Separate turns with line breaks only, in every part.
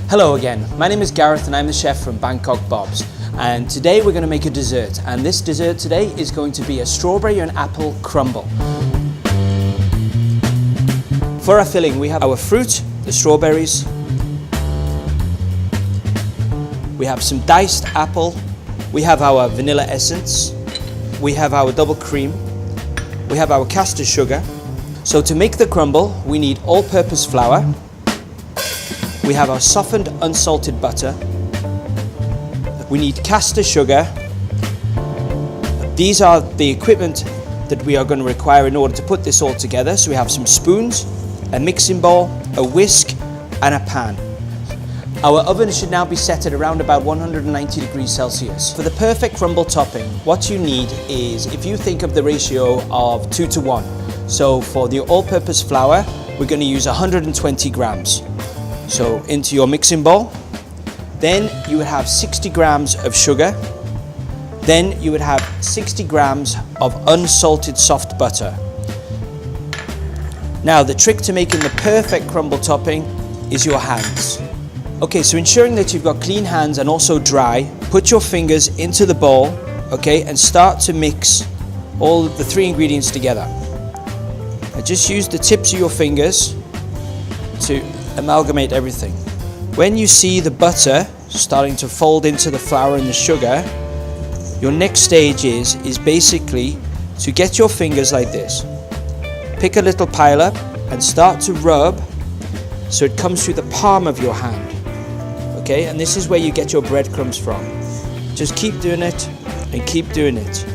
Hello again, my name is Gareth and I'm the chef from Bangkok Bob's, and today we're going to make a dessert, and this dessert today is going to be a strawberry and apple crumble. For our filling we have our fruit, the strawberries, we have some diced apple, we have our vanilla essence, we have our double cream, we have our caster sugar. So to make the crumble we need all-purpose flour, we have our softened unsalted butter, we need caster sugar. These are the equipment that we are going to require in order to put this all together. So we have some spoons, a mixing bowl, a whisk and a pan. Our oven should now be set at around about 190 degrees Celsius. For the perfect crumble topping, what you need is, if you think of the ratio of 2 to 1, so for the all-purpose flour, we're going to use 120 grams. So into your mixing bowl, then you would have 60 grams of sugar, then you would have 60 grams of unsalted soft butter. Now the trick to making the perfect crumble topping is your hands. Okay, so ensuring that you've got clean hands and also dry, put your fingers into the bowl, okay, and start to mix all the three ingredients together. And just use the tips of your fingers to amalgamate everything. When you see the butter starting to fold into the flour and the sugar, your next stage is basically to get your fingers like this. Pick a little pile up and start to rub so it comes through the palm of your hand. Okay, and this is where you get your breadcrumbs from. Just keep doing it and keep doing it.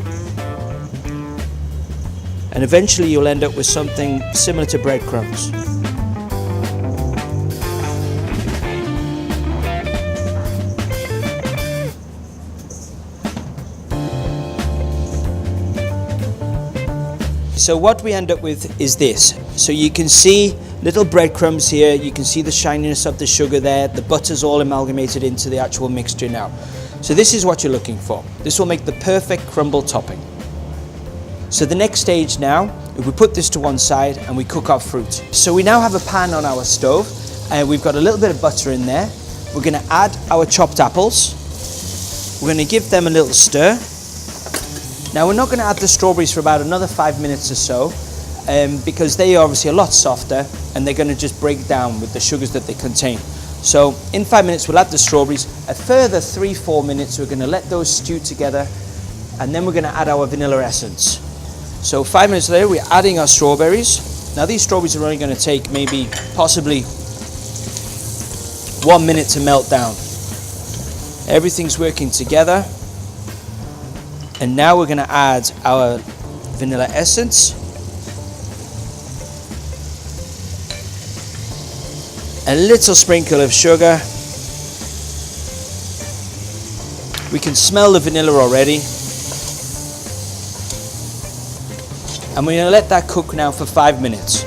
And eventually you'll end up with something similar to breadcrumbs. So what we end up with is this. So you can see little breadcrumbs here, you can see the shininess of the sugar there, the butter's all amalgamated into the actual mixture now. So this is what you're looking for. This will make the perfect crumble topping. So the next stage now, if we put this to one side and we cook our fruit. So we now have a pan on our stove and we've got a little bit of butter in there. We're going to add our chopped apples. We're going to give them a little stir. Now we're not going to add the strawberries for about another 5 minutes or so because they are obviously a lot softer and they're going to just break down with the sugars that they contain. So in 5 minutes we'll add the strawberries. A further 3-4 minutes we're going to let those stew together, and then we're going to add our vanilla essence. So 5 minutes later we're adding our strawberries. Now these strawberries are only going to take maybe possibly 1 minute to melt down. Everything's working together. And now we're going to add our vanilla essence, a little sprinkle of sugar. We can smell the vanilla already. And we're going to let that cook now for 5 minutes.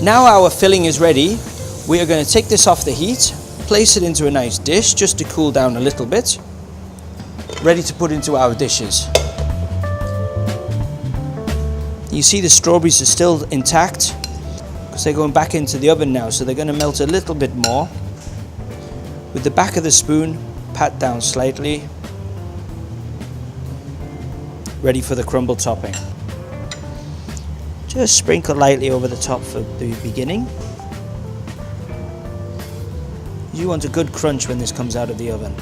Now our filling is ready. We are going to take this off the heat, place it into a nice dish just to cool down a little bit. Ready to put into our dishes. You see the strawberries are still intact because they're going back into the oven now, so they're going to melt a little bit more. With the back of the spoon, pat down slightly. Ready for the crumble topping. Just sprinkle lightly over the top for the beginning. You want a good crunch when this comes out of the oven.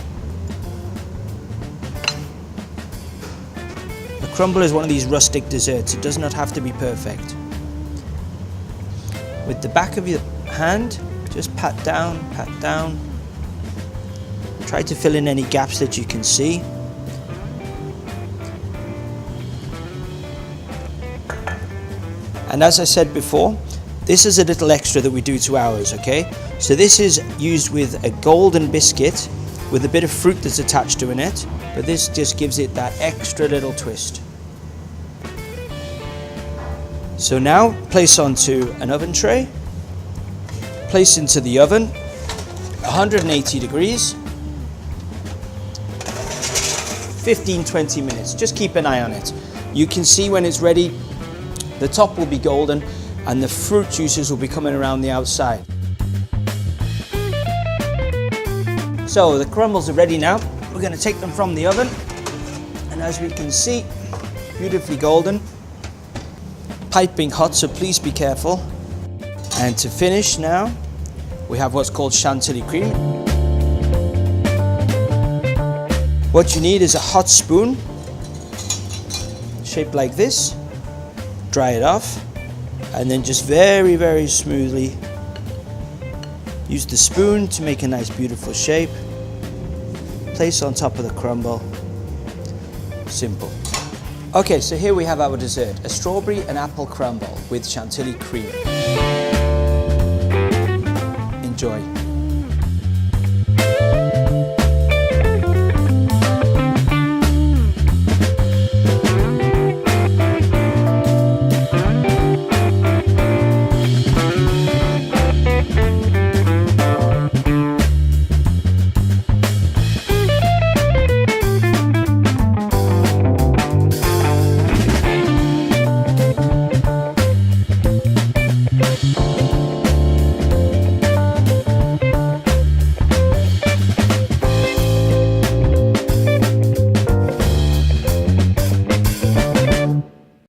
A crumble is one of these rustic desserts. It does not have to be perfect. With the back of your hand, just pat down, pat down. Try to fill in any gaps that you can see. And as I said before, this is a little extra that we do to ours, okay? So this is used with a golden biscuit with a bit of fruit that's attached to it, but this just gives it that extra little twist. So now place onto an oven tray, place into the oven, 180 degrees, 15-20 minutes. Just keep an eye on it. You can see when it's ready, The top will be golden and the fruit juices will be coming around the outside. So the crumbles are ready now. We're going to take them from the oven, and as we can see, beautifully golden, piping hot, so please be careful. And to finish now, we have what's called chantilly cream. What you need is a hot spoon, shaped like this. Dry it off, and then just very, very smoothly use the spoon to make a nice, beautiful shape. Place on top of the crumble. Simple. Okay, so here we have our dessert, a strawberry and apple crumble with chantilly cream. Enjoy.